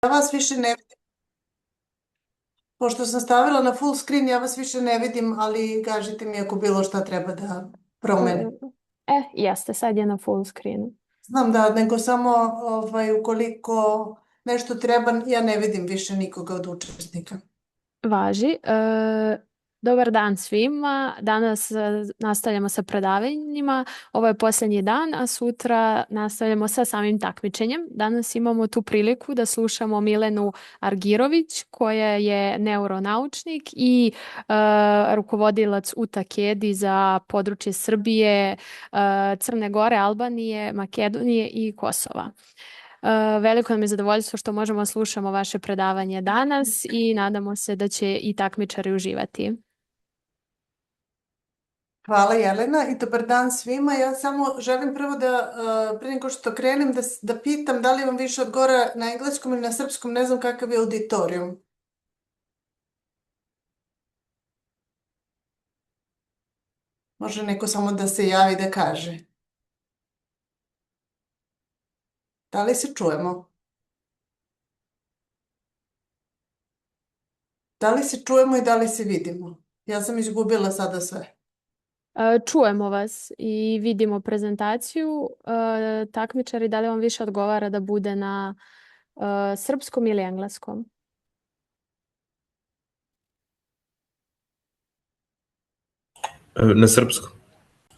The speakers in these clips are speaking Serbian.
Ja vas više ne vidim, pošto sam stavila na full screen, ja vas više ne vidim, ali kažite mi ako bilo šta treba da promenim. Jeste, sad je na full screenu. Znam da, nego samo ukoliko nešto treba, ja ne vidim više nikoga od učesnika. Važi. Dobar dan svima. Danas nastavljamo sa predavanjima. Ovo je posljednji dan, a sutra nastavljamo sa samim takmičenjem. Danas imamo tu priliku da slušamo Milenu Argirović, koja je neuronaučnik i rukovodilac u Takedi za područje Srbije, Crne Gore, Albanije, Makedonije i Kosova. Veliko nam je zadovoljstvo što možemo slušamo vaše predavanje danas i nadamo se da će i takmičari uživati. Hvala Jelena i dobar dan svima. Ja samo želim prvo da, prije nego što krenem, da pitam da li vam više odgovara na engleskom ili na srpskom, ne znam kakav je auditorijum. Može neko samo da se javi da kaže. Da li se čujemo? Da li se čujemo i da li se vidimo? Ja sam izgubila sada sve. Čujemo vas i vidimo prezentaciju. Takmičari, da li vam više odgovara da bude na srpskom ili engleskom? Na srpskom.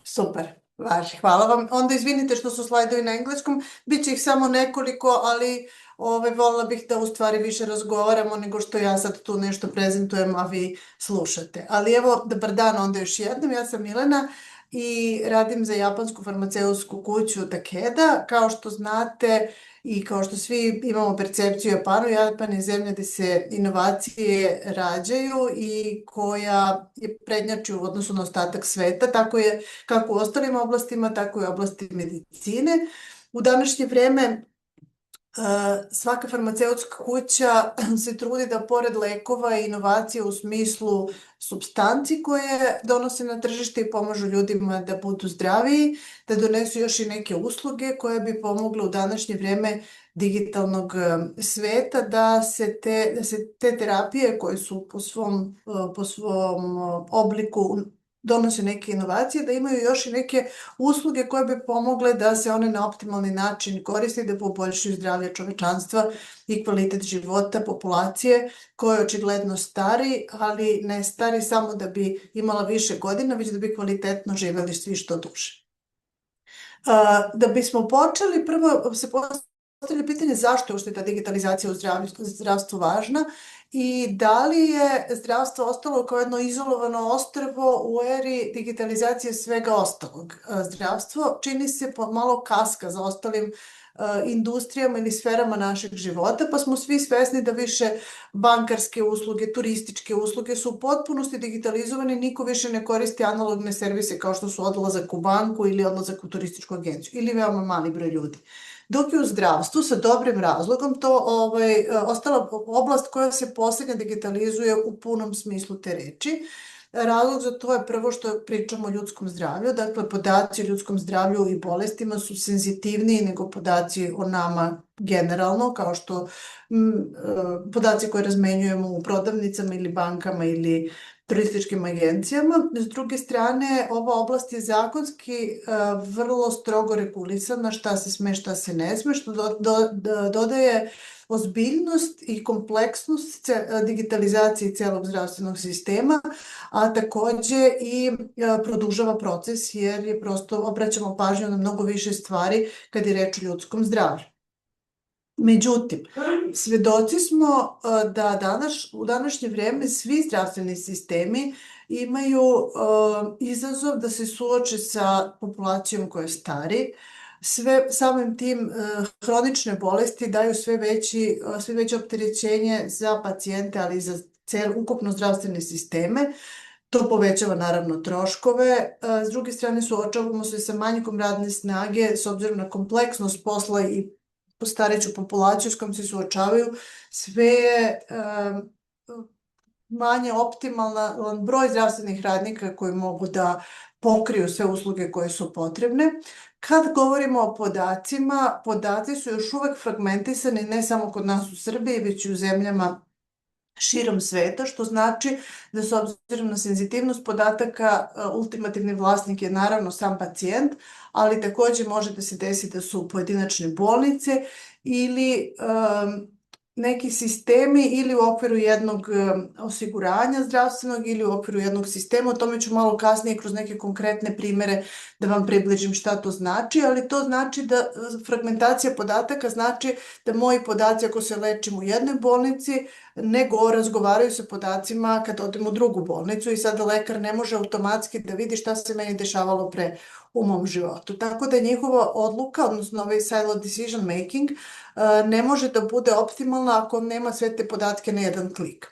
Super, važi, hvala vam. Onda izvinite što su slajdovi na engleskom, bit će ih samo nekoliko, ali voljela bih da u stvari više razgovaramo nego što ja sad tu nešto prezentujem, a vi slušate. Ali evo, dobar dan onda još jednom, ja sam Milena i radim za japansku farmaceutsku kuću Takeda. Kao što znate i kao što svi imamo percepciju Japanu, Japan je zemlja gdje se inovacije rađaju i koja je prednjači u odnosu na ostatak sveta, tako je kako u ostalim oblastima, tako i u oblasti medicine. U današnje vrijeme svaka farmaceutska kuća se trudi da pored lekova i inovacija u smislu supstanci koje donose na tržište i pomažu ljudima da budu zdraviji, da donesu još i neke usluge koje bi pomogle u današnje vrijeme digitalnog sveta da se te terapije koje su po svom obliku donose neke inovacije, da imaju još i neke usluge koje bi pomogle da se one na optimalni način koriste i da poboljšaju zdravlje čovečanstva i kvalitet života populacije koja je očigledno stari, ali ne stari samo da bi imala više godina, već da bi kvalitetno živjeli svi što duže. Da bismo počeli, prvo se postavlja pitanje zašto je uopšte ta digitalizacija u zdravstvu važna i da li je zdravstvo ostalo kao jedno izolovano ostrvo u eri digitalizacije svega ostalog. Zdravstvo čini se malo kaska za ostalim industrijama ili sferama našeg života, pa smo svi svesni da više bankarske usluge, turističke usluge su u potpunosti digitalizovane, niko više ne koristi analogne servise kao što su odlazak u banku ili odlazak u turističku agenciju ili veoma mali broj ljudi. Dok je u zdravstvu sa dobrim razlogom to ostala oblast koja se posljednje digitalizuje u punom smislu te reči. Razlog za to je prvo što pričamo o ljudskom zdravlju, dakle podaci o ljudskom zdravlju i bolestima su senzitivniji nego podaci o nama generalno, kao što podaci koje razmenjujemo u prodavnicama ili bankama ili turističkim agencijama. S druge strane, ova oblast je zakonski vrlo strogo regulisana, šta se sme, šta se ne sme, što dodaje ozbiljnost i kompleksnost digitalizacije celog zdravstvenog sistema, a takođe i produžava proces jer je prosto obraćamo pažnju na mnogo više stvari kad je reč o ljudskom zdravlju. Međutim, svedoci smo da u današnje vrijeme svi zdravstveni sistemi imaju izazov da se suoče sa populacijom koja stari. Samim tim hronične bolesti daju sve veće opterećenje za pacijente, ali i za ukupno zdravstvene sisteme. To povećava naravno troškove. S druge strane suočavamo se sa manjkom radne snage s obzirom na kompleksnost posla i stareću populaciju s kojom se suočavaju, sve je manje optimalan broj zdravstvenih radnika koji mogu da pokriju sve usluge koje su potrebne. Kad govorimo o podacima, podaci su još uvek fragmentisani ne samo kod nas u Srbiji, već i u zemljama širom sveta, što znači da s obzirom na senzitivnost podataka, ultimativni vlasnik je naravno sam pacijent, ali takođe može da se desi da su pojedinačne bolnice ili neki sistemi ili u okviru jednog osiguranja zdravstvenog ili u okviru jednog sistema. O tome ću malo kasnije kroz neke konkretne primere da vam približim šta to znači, ali to znači da fragmentacija podataka znači da moji podaci ako se lečim u jednoj bolnici nego razgovaraju sa podacima kad odem u drugu bolnicu i sada lekar ne može automatski da vidi šta se meni dešavalo pre u mom životu. Tako da njihova odluka, odnosno ovaj silo decision making, ne može da bude optimalna ako nema sve te podatke na jedan klik.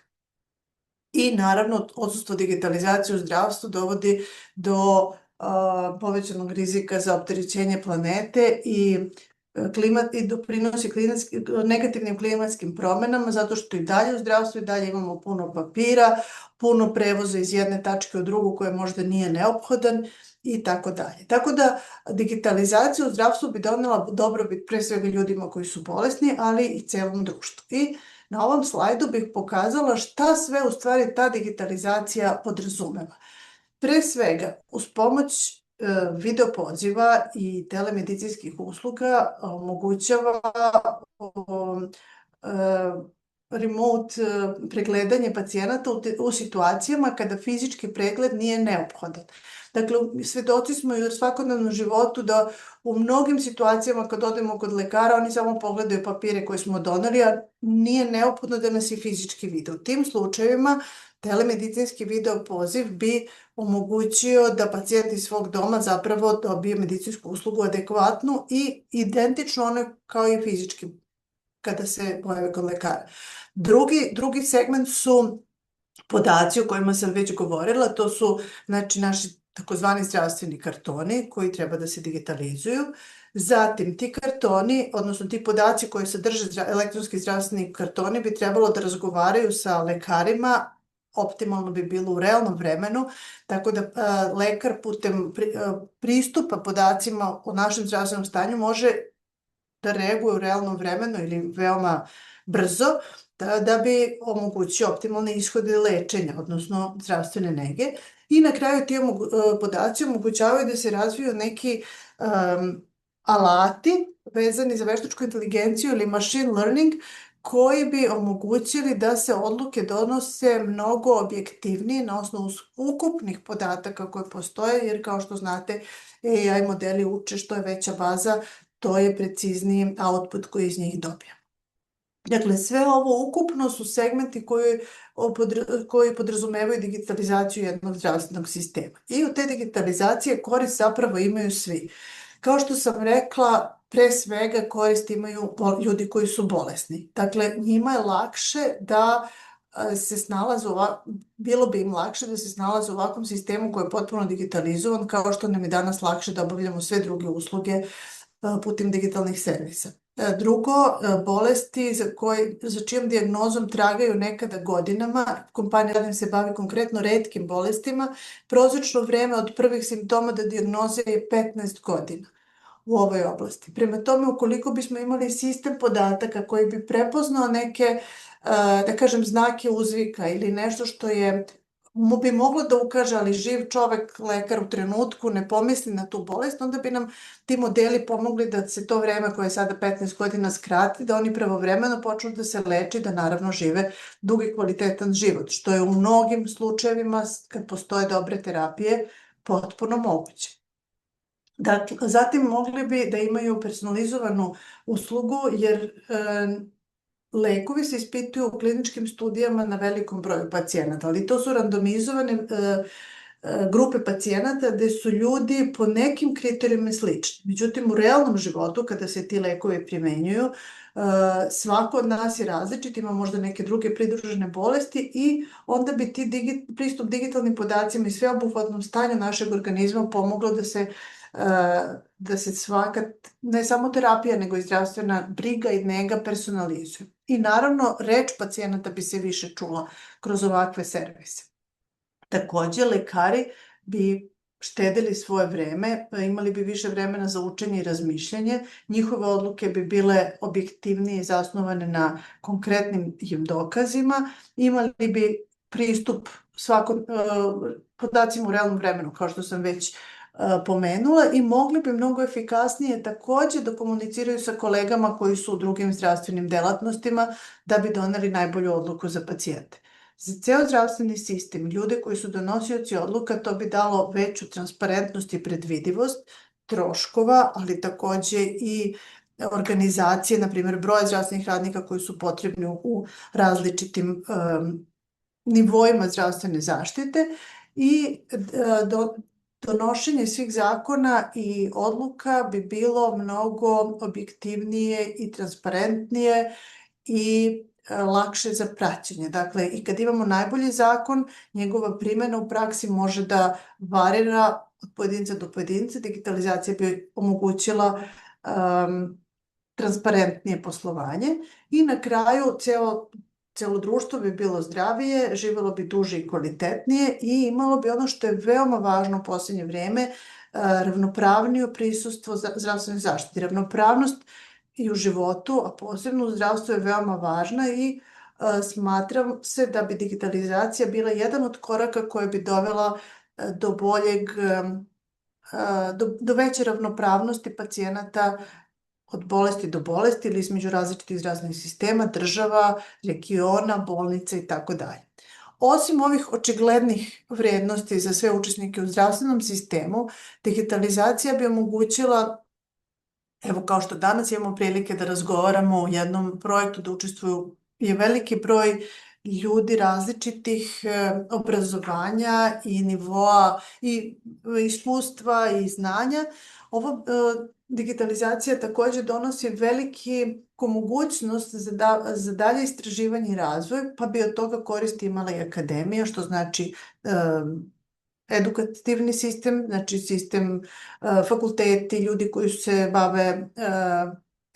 I naravno, odsustvo digitalizacije u zdravstvu dovodi do povećanog rizika za opterećenje planete i doprinosi negativnim klimatskim promenama, zato što i dalje u zdravstvu i dalje imamo puno papira, puno prevoza iz jedne tačke u drugu koje možda nije neophodan i tako dalje. Tako da digitalizacija u zdravstvu bi donela dobrobit pre svega ljudima koji su bolesni, ali i celom društvu. I na ovom slajdu bih pokazala šta sve u stvari ta digitalizacija podrazumeva. Pre svega, uz pomoć video poziva i telemedicinskih usluga omogućava remote pregledanje pacijenata u situacijama kada fizički pregled nije neophodan. Dakle, svedoci smo i u svakodnevnom životu da u mnogim situacijama kad odemo kod lekara, oni samo pogledaju papire koje smo doneli, a nije neophodno da nas i fizički vide. U tim slučajevima telemedicinski video poziv bi omogućio da pacijent iz svog doma zapravo dobije medicinsku uslugu adekvatnu i identično ono kao i fizički kada se pojave kod lekara. Drugi segment su podaci o kojima sam već govorila, to su znači naši takozvani zdravstveni kartoni koji treba da se digitalizuju. Zatim ti kartoni, odnosno ti podaci koji sadrže elektronski zdravstveni kartoni bi trebalo da razgovaraju sa lekarima, optimalno bi bilo u realnom vremenu, tako da lekar putem pristupa podacima o našem zdravstvenom stanju može da reaguje u realnom vremenu ili veoma brzo, da bi omogućio optimalne ishode lečenja, odnosno zdravstvene nege. I na kraju ti podaci omogućavaju da se razviju neki alati vezani za veštačku inteligenciju ili machine learning koji bi omogućili da se odluke donose mnogo objektivnije na osnovu ukupnih podataka koje postoje, jer kao što znate AI modeli uče što je veća baza, to je precizniji output koji iz njih dobija. Dakle, sve ovo ukupno su segmenti koji podrazumevaju digitalizaciju jednog zdravstvenog sistema. I od te digitalizacije korist zapravo imaju svi. Kao što sam rekla, pre svega korist imaju ljudi koji su bolesni. Dakle, njima je lakše da se snalaze, bilo bi im lakše da se snalaze u ovakvom sistemu koji je potpuno digitalizovan, kao što nam je danas lakše da obavljamo sve druge usluge putem digitalnih servisa. Drugo, bolesti za čijom dijagnozom tragaju nekada godinama, kompanija Radim se bavi konkretno retkim bolestima, prosečno vreme od prvih simptoma do dijagnoze je 15 godina u ovoj oblasti. Prema tome, ukoliko bismo imali sistem podataka koji bi prepoznao neke, da kažem, znake uzvika ili nešto što bi moglo da ukaže, ali živ čovek, lekar u trenutku ne pomisli na tu bolest, onda bi nam ti modeli pomogli da se to vreme koje je sada 15 godina skrati, da oni pravovremeno počnu da se leči, da naravno žive dug i kvalitetan život, što je u mnogim slučajevima, kad postoje dobre terapije, potpuno moguće. Dakle, zatim mogli bi da imaju personalizovanu uslugu, jer lekovi se ispituju u kliničkim studijama na velikom broju pacijenata, ali to su randomizovane grupe pacijenata gde su ljudi po nekim kriterijima slični. Međutim, u realnom životu, kada se ti lekovi primenjuju, svako od nas je različit, ima možda neke druge pridružene bolesti i onda bi pristup digitalnim podacima i sveobuhvatnom stanju našeg organizma pomoglo da se svaka, ne samo terapija, nego i zdravstvena briga i nega personalizuje. I naravno, reč pacijenata bi se više čula kroz ovakve servise. Takođe, lekari bi štedili svoje vreme, imali bi više vremena za učenje i razmišljanje, njihove odluke bi bile objektivnije i zasnovane na konkretnim dokazima, imali bi pristup podacima u realnom vremenu, kao što sam već pomenula, i mogli bi mnogo efikasnije takođe da komuniciraju sa kolegama koji su u drugim zdravstvenim delatnostima da bi doneli najbolju odluku za pacijente. Za ceo zdravstveni sistem, ljude koji su donosioci odluka, to bi dalo veću transparentnost i predvidivost troškova, ali takođe i organizacije, na primjer broj zdravstvenih radnika koji su potrebni u različitim nivoima zdravstvene zaštite i donošenje svih zakona i odluka bi bilo mnogo objektivnije i transparentnije i lakše za praćenje. Dakle, i kad imamo najbolji zakon, njegova primjena u praksi može da varira od pojedinca do pojedinca. Digitalizacija bi omogućila transparentnije poslovanje i na kraju celo društvo bi bilo zdravije, živelo bi duže i kvalitetnije i imalo bi ono što je veoma važno u posljednje vreme, ravnopravnije prisustvo zdravstvenoj zaštiti. Ravnopravnost i u životu, a posebno u zdravstvu je veoma važna i smatram se da bi digitalizacija bila jedan od koraka koja bi dovela do do veće ravnopravnosti pacijenata od bolesti do bolesti ili između različitih zdravstvenih sistema, država, regiona, bolnica i tako dalje. Osim ovih očiglednih vrednosti za sve učesnike u zdravstvenom sistemu, digitalizacija bi omogućila, evo kao što danas imamo prilike da razgovaramo o jednom projektu, da učestvuju je veliki broj ljudi različitih obrazovanja i nivoa i iskustva i znanja. Digitalizacija takođe donosi veliku mogućnost za dalje istraživanje i razvoj, pa bi od toga koristi imala i akademija, što znači edukativni sistem, znači sistem fakulteti, ljudi koji se bave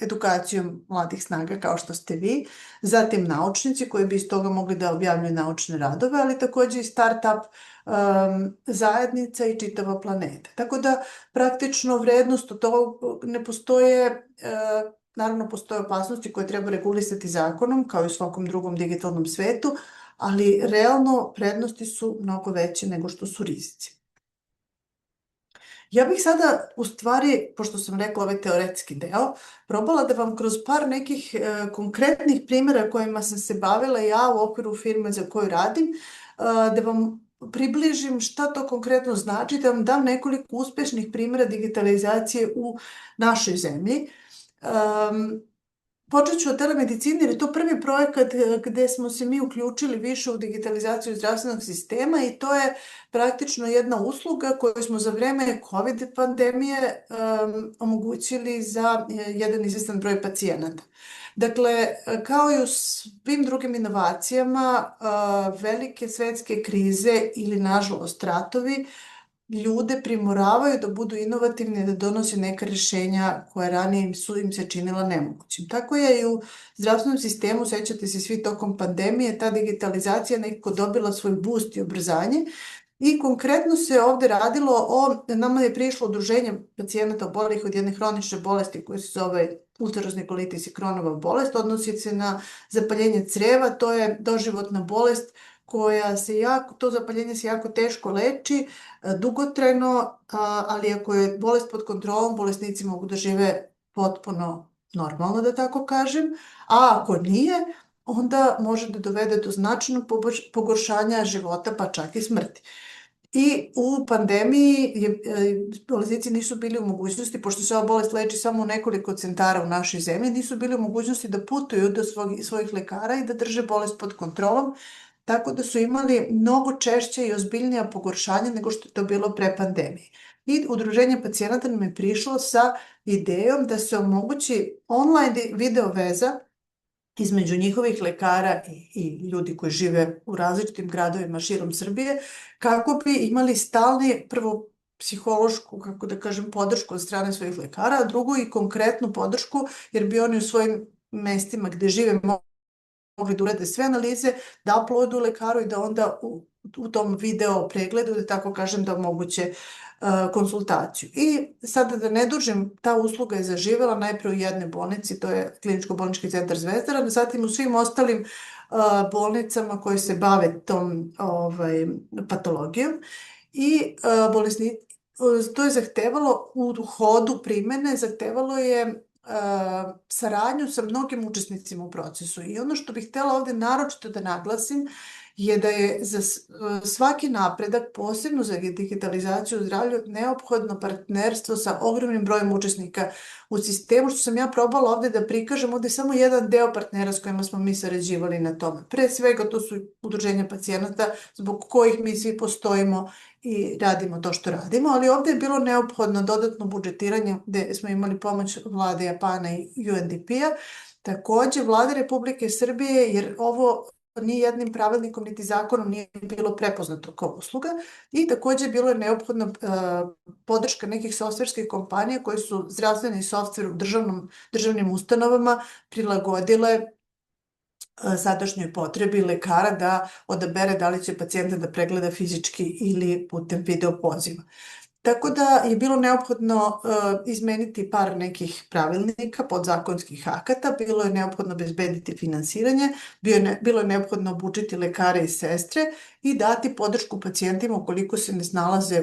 edukacijom mladih snaga kao što ste vi, zatim naučnici koji bi iz toga mogli da objavljuju naučne radove, ali takođe i start-up zajednica i čitava planeta. Tako da praktično vrednost od toga ne postoje, naravno postoje opasnosti koje treba regulisati zakonom kao i u svakom drugom digitalnom svetu, ali realno prednosti su mnogo veće nego što su rizici. Ja bih sada, u stvari, pošto sam rekla ovaj teoretski deo, probala da vam kroz par nekih konkretnih primjera kojima sam se bavila ja u okviru firme za koju radim, da vam približim šta to konkretno znači, da vam dam nekoliko uspešnih primjera digitalizacije u našoj zemlji. Počet ću od telemedicine jer je to prvi projekat gde smo se mi uključili više u digitalizaciju zdravstvenog sistema i to je praktično jedna usluga koju smo za vreme COVID pandemije omogućili za jedan izvestan broj pacijenata. Dakle, kao i u svim drugim inovacijama, velike svetske krize ili nažalost ratovi ljude primoravaju da budu inovativni, da donose neka rješenja koja ranije su im se činila nemogućim. Tako je i u zdravstvenom sistemu, sećate se svi tokom pandemije, ta digitalizacija nekako dobila svoj boost i ubrzanje i konkretno se ovde radilo nama je prišlo udruženje pacijenata obolelih od jedne hronične bolesti koja se zove ulcerozni kolitis i Kronova bolest, odnosi se na zapaljenje creva, to je doživotna bolest to zapaljenje se jako teško leči, dugotrajno, ali ako je bolest pod kontrolom, bolesnici mogu da žive potpuno normalno, da tako kažem, a ako nije, onda može da dovede do značajnog pogoršanja života, pa čak i smrti. I u pandemiji bolesnici nisu bili u mogućnosti, pošto se ova bolest leči samo u nekoliko centara u našoj zemlji, nisu bili u mogućnosti da putuju do svojih lekara i da drže bolest pod kontrolom, tako da su imali mnogo češće i ozbiljnija pogoršanja nego što je to bilo pre pandemije. I udruženje pacijenata nam je prišlo sa idejom da se omogući online video veza između njihovih lekara i ljudi koji žive u različitim gradovima širom Srbije, kako bi imali stalni, prvo psihološku, kako da kažem, podršku od strane svojih lekara, a drugo i konkretnu podršku, jer bi oni u svojim mestima gde žive mogli da urade sve analize, da uploaduju lekaru i da onda u tom video pregledu, da tako kažem, da omoguće konsultaciju. I sada da ne dužim, ta usluga je zaživela najpre u jednoj bolnici, to je Kliničko-bolnički centar Zvezdara, zatim u svim ostalim bolnicama koje se bave tom patologijom i to je zahtevalo u hodu primene, zahtevalo je saradnju sa mnogim učesnicima u procesu. I ono što bih htjela ovdje naročito da naglasim je da je za svaki napredak, posebno za digitalizaciju u zdravlju, neophodno partnerstvo sa ogromnim brojem učesnika u sistemu, što sam ja probala ovdje da prikažem. Ovdje je samo jedan deo partnera s kojima smo mi sarađivali na tome. Pre svega to su udruženja pacijenata zbog kojih mi svi postojimo i radimo to što radimo, ali ovdje je bilo neophodno dodatno budžetiranje gdje smo imali pomoć vlade Japana i UNDP-a, takođe vlade Republike Srbije, jer ovo ni jednim pravilnikom niti zakonom nije bilo prepoznato kao usluga, i takođe bilo je neophodna podrška nekih softverskih kompanija koje su zdravstveni softver u državnim ustanovama prilagodile sadašnjoj potrebi lekara da odabere da li će pacijenta da pregleda fizički ili putem video poziva. Tako da je bilo neophodno izmeniti par nekih pravilnika, podzakonskih akata, bilo je neophodno obezbediti finansiranje, bilo je neophodno obučiti lekare i sestre i dati podršku pacijentima ukoliko se ne snalaze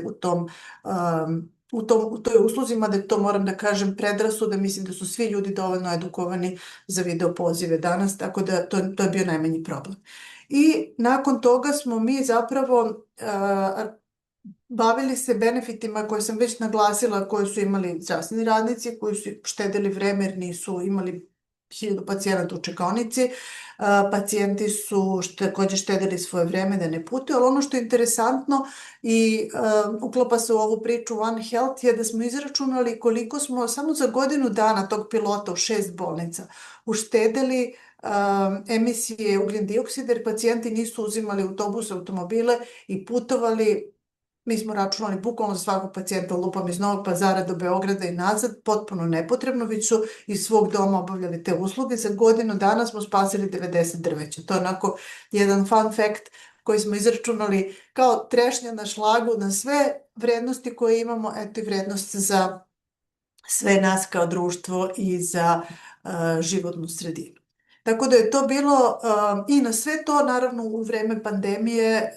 u toj usluzi, mada je to, moram da kažem, predrasuda. Mislim da su svi ljudi dovoljno edukovani za video pozive danas, tako da to je bio najmanji problem. I nakon toga smo mi zapravo bavili se benefitima koje sam već naglasila, koje su imali zdravstveni radnici, koji su štedili vreme jer nisu imali 1000 pacijenata u čekaonici. Pacijenti su takođe štedili svoje vreme da ne putuju, ali ono što je interesantno i uklapa se u ovu priču One Health je da smo izračunali koliko smo samo za godinu dana tog pilota u 6 bolnica uštedeli emisije ugljen dioksida, jer pacijenti nisu uzimali autobuse, automobile i putovali. Mi smo računali bukvalno za svakog pacijenta, lupam, iz Novog Pazara do Beograda i nazad, potpuno nepotrebno, već su iz svog doma obavljali te usluge. Za godinu dana smo spasili 90 drveća. To je onako jedan fun fact koji smo izračunali kao trešnja na šlagu na sve vrednosti koje imamo, eto i vrednost za sve nas kao društvo i za životnu sredinu. Tako da je to bilo i na sve to, naravno u vreme pandemije,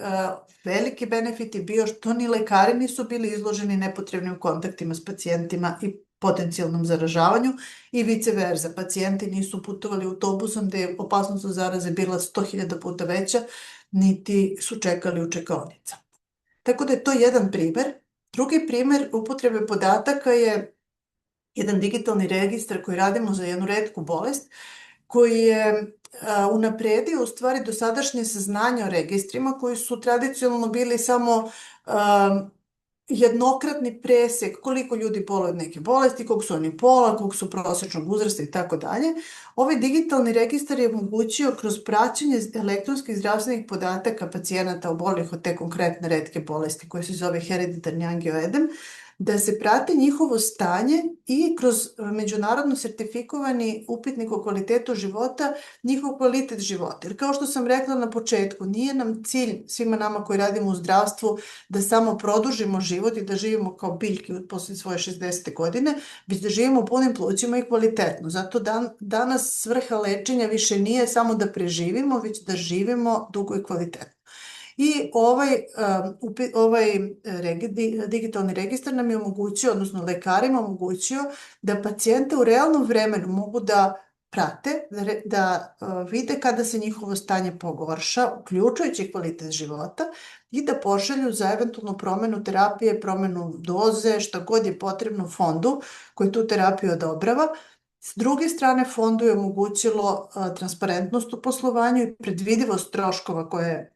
veliki benefit je bio što ni lekari nisu bili izloženi nepotrebnim kontaktima s pacijentima i potencijalnom zaražavanju i vice versa. Pacijenti nisu putovali autobusom gde je opasnost od zaraze bila 100.000 puta veća, niti su čekali u čekaonicama. Tako da je to jedan primer. Drugi primer upotrebe podataka je jedan digitalni registar koji radimo za jednu retku bolest, koji je unapredio u stvari dosadašnje saznanje o registrima koji su tradicionalno bili samo jednokratni presek koliko ljudi boluje od neke bolesti, koliko su oni pola, koliko su prosečnog uzrasta i tako dalje. Ovaj digitalni registar je omogućio kroz praćenje elektronskih zdravstvenih podataka pacijenata obolelih od te konkretne retke bolesti koje se zove hereditarni angioedem, da se prate njihovo stanje i kroz međunarodno sertifikovani upitnik o kvalitetu života, njihov kvalitet života. Jer kao što sam rekla na početku, nije nam cilj svima nama koji radimo u zdravstvu da samo produžimo život i da živimo kao biljke posle svoje 60. godine, već da živimo punim plućima i kvalitetno. Zato danas svrha lečenja više nije samo da preživimo, već da živimo dugo i kvalitetno. I ovaj digitalni registar nam je omogućio, odnosno lekarima omogućio da pacijente u realnom vremenu mogu da prate, da vide kada se njihovo stanje pogorša, uključujući kvalitet života, i da pošalju za eventualno promenu terapije, promenu doze, šta god je potrebno fondu koji tu terapiju odobrava. S druge strane, fondu je omogućilo transparentnost u poslovanju i predvidivost troškova koje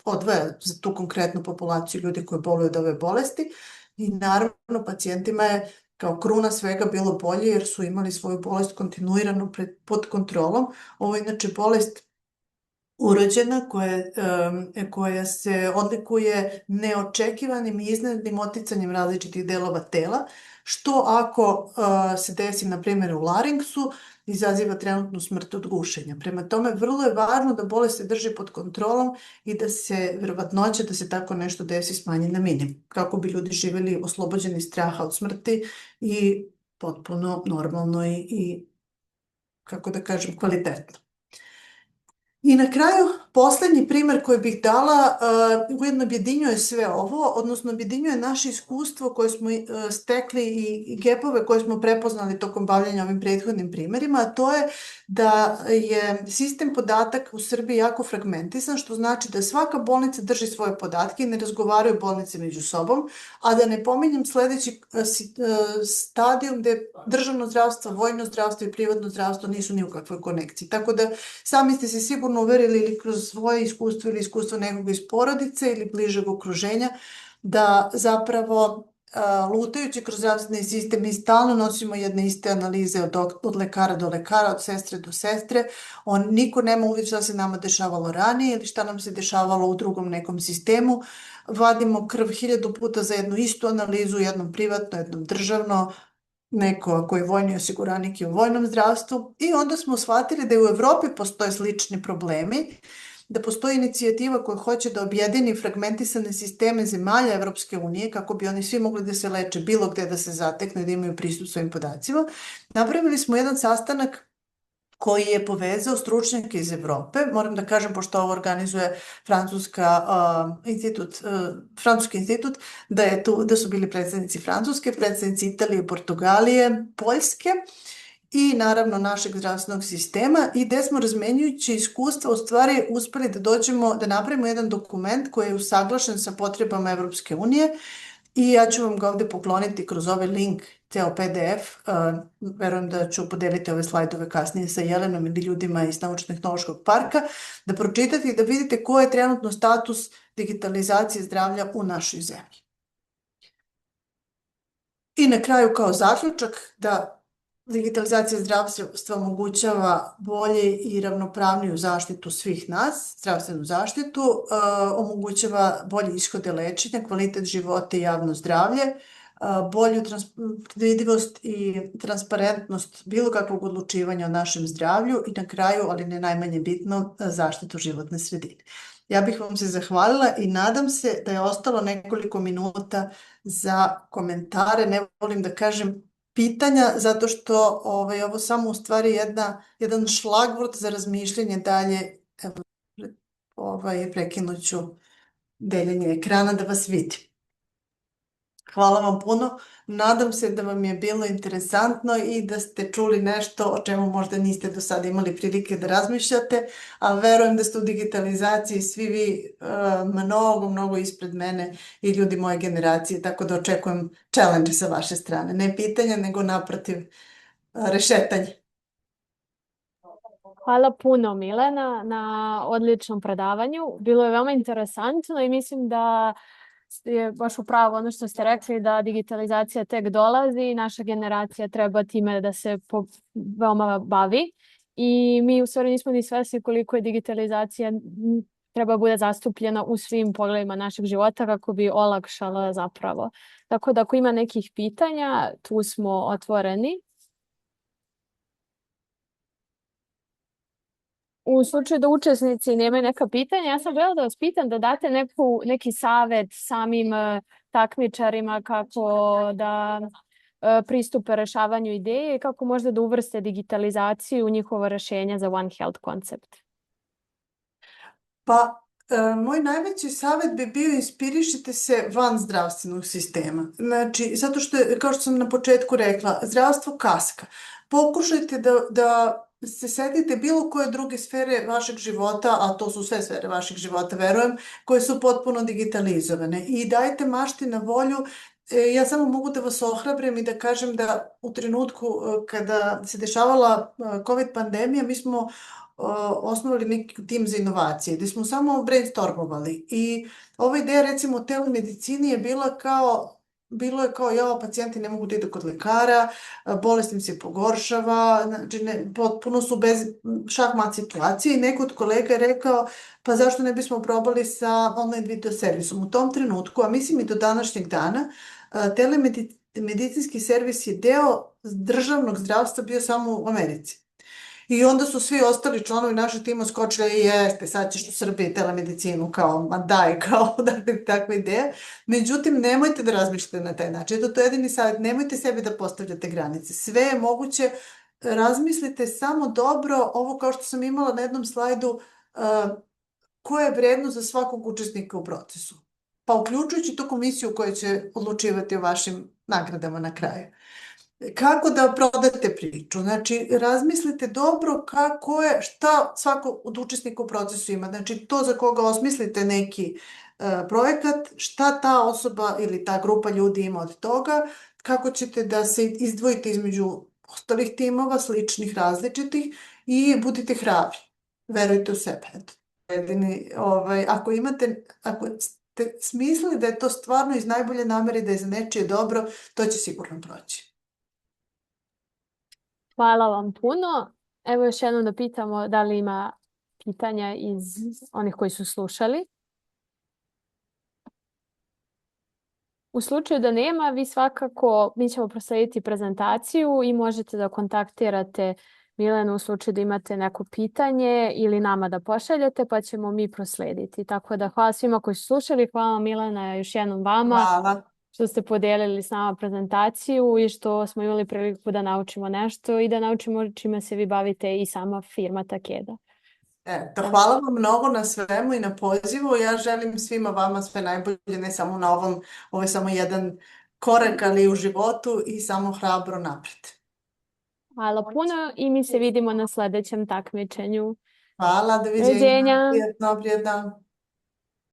odvaja za tu konkretnu populaciju ljudi koji boluju od ove bolesti. I naravno, pacijentima je kao kruna svega bilo bolje jer su imali svoju bolest kontinuirano pod kontrolom. Ovo je inače bolest urođena koja se odlikuje neočekivanim i iznenadnim oticanjem različitih delova tela, što ako se desi, na primjer, u laringsu, izaziva trenutnu smrt od gušenja. Prema tome, vrlo je važno da bolest se drži pod kontrolom i da se verovatnoća da se tako nešto desi smanji na minimum, kako bi ljudi živjeli oslobođeni straha od smrti i potpuno normalno i kako da kažem, kvalitetno. I na kraju, posljednji primjer koji bih dala ujedno objedinjuje sve ovo, odnosno objedinjuje naše iskustvo koje smo stekli i gapove koje smo prepoznali tokom bavljenja ovim prethodnim primjerima, a to je da je sistem podataka u Srbiji jako fragmentisan, što znači da svaka bolnica drži svoje podatke i ne razgovaraju bolnice među sobom, a da ne pominjem sljedeći stadijum gdje državno zdravstvo, vojno zdravstvo i privatno zdravstvo nisu ni u kakvoj konekciji. Tako da sami ste se sigurno uverili ili kroz svoje iskustvo ili iskustvo nekog iz porodice ili bližeg okruženja da zapravo lutajući kroz zdravstveni sistem mi stalno nosimo jedne iste analize od lekara do lekara, od sestre do sestre. Niko nema uvid šta se nama dešavalo ranije ili šta nam se dešavalo u drugom nekom sistemu. Vadimo krv 1000 puta za jednu istu analizu, jednom privatno, jednom državno, neko koji je vojni osiguranik je u vojnom zdravstvu i onda smo shvatili da i u Evropi postoje slični problemi, da postoji inicijativa koja hoće da objedini fragmentisane sisteme zemalja Evropske unije kako bi oni svi mogli da se leče bilo gde da se zatekne, da imaju pristup svojim podacima. Napravili smo jedan sastanak koji je povezao stručnjake iz Evrope. Moram da kažem, pošto ovo organizuje Francuski institut, da su bili predstavnici Francuske, predstavnici Italije, Portugalije, Poljske i naravno našeg zdravstvenog sistema i gde smo razmenjujući iskustva u stvari uspeli da napravimo jedan dokument koji je usaglašen sa potrebama Evropske unije i ja ću vam ga ovdje pokloniti kroz ovaj link, ceo PDF. Verujem da ću podeliti ove slajdove kasnije sa Jelenom ili ljudima iz Naučno-tehnološkog parka, da pročitate i da vidite koji je trenutno status digitalizacije zdravlja u našoj zemlji. I na kraju kao zaključak da digitalizacija zdravstva omogućava bolje i ravnopravniju zaštitu svih nas, zdravstvenu zaštitu, omogućava bolje ishode lečenja, kvalitet života i javno zdravlje, bolju predvidivost i transparentnost bilo kakvog odlučivanja o našem zdravlju i na kraju, ali ne najmanje bitno, zaštitu životne sredine. Ja bih vam se zahvalila i nadam se da je ostalo nekoliko minuta za komentare. Ne volim da kažem pitanja, zato što ovo samo u stvari jedan šlagvort za razmišljanje dalje. Prekinut ću deljenje ekrana da vas vidim. Hvala vam puno. Nadam se da vam je bilo interesantno i da ste čuli nešto o čemu možda niste do sada imali prilike da razmišljate, a verujem da ste u digitalizaciji svi vi mnogo ispred mene i ljudi moje generacije, tako da očekujem challenge sa vaše strane. Ne pitanja, nego naprotiv rešetanje. Hvala puno, Milena, na odličnom predavanju. Bilo je veoma interesantno i mislim da je baš upravo ono što ste rekli, da digitalizacija tek dolazi i naša generacija treba time da se veoma bavi. I mi u stvari nismo ni svesni koliko je digitalizacija treba bude zastupljena u svim pogledima našeg života kako bi olakšala zapravo. Tako da ako ima nekih pitanja, tu smo otvoreni. U slučaju da učesnici nemaju neka pitanja, ja sam želela da vas pitam da date neki savjet samim takmičarima kako da pristupe rešavanju ideje i kako možda da uvrste digitalizaciju u njihovo rešenje za One Health koncept. Pa, moj najveći savjet bi bio inspirišite se van zdravstvenog sistema. Znači, zato što, kao što sam na početku rekla, zdravstvo kaska. Pokušajte da se setite bilo koje druge sfere vašeg života, a to su sve sfere vašeg života, verujem, koje su potpuno digitalizovane. I dajte mašti na volju. Ja samo mogu da vas ohrabrim i da kažem da u trenutku kada se dešavala COVID pandemija, mi smo osnovali neki tim za inovacije, gdje smo samo brainstormovali. I ova ideja, recimo, telemedicini je bilo je kao, pacijenti ne mogu da idu kod lekara, bolest im se pogoršava, znači potpuno su bez šah-mat situacije i neko od kolega je rekao, pa zašto ne bismo probali sa online video servisom. U tom trenutku, a mislim i do današnjeg dana, telemedicinski servis je deo državnog zdravstva bio samo u Americi. I onda su svi ostali članovi našeg tima skočili, jeste, sad ćeš u Srbiji telemedicinu, kao, ma daj, kao, dakle, takva ideja. Međutim, nemojte da razmišljate na taj način. To je jedini savjet, nemojte sebi da postavljate granice. Sve je moguće, razmislite samo dobro, ovo kao što sam imala na jednom slajdu, koja je vrednost za svakog učesnika u procesu. Pa uključujući tu komisiju koja će odlučivati o vašim nagradama na kraju. Kako da prodate priču? Znači, razmislite dobro šta svako od učesnika u procesu ima. Znači, to za koga osmislite neki projekat, šta ta osoba ili ta grupa ljudi ima od toga, kako ćete da se izdvojite između ostalih timova, sličnih, različitih i budite hrabri. Verujte u sebe. Eto. Ako ste smislili da je to stvarno iz najbolje namere, da je za nečije dobro, to će sigurno proći. Hvala vam puno. Evo još jednom da pitamo da li ima pitanja iz onih koji su slušali. U slučaju da nema, mi ćemo proslediti prezentaciju i možete da kontaktirate Milenu u slučaju da imate neko pitanje ili nama da pošaljete, pa ćemo mi proslediti. Tako da hvala svima koji su slušali, hvala Milena još jednom vama. Hvala. Što ste podijelili s nama prezentaciju i što smo imali priliku da naučimo nešto i da naučimo čime se vi bavite i sama firma Takeda. Hvala vam mnogo na svemu i na pozivu. Ja želim svima vama sve najbolje, ne samo na ovo je samo jedan korak, ali u životu i samo hrabro napred. Hvala puno i mi se vidimo na sljedećem takmičenju. Hvala, doviđenja. Prijetno.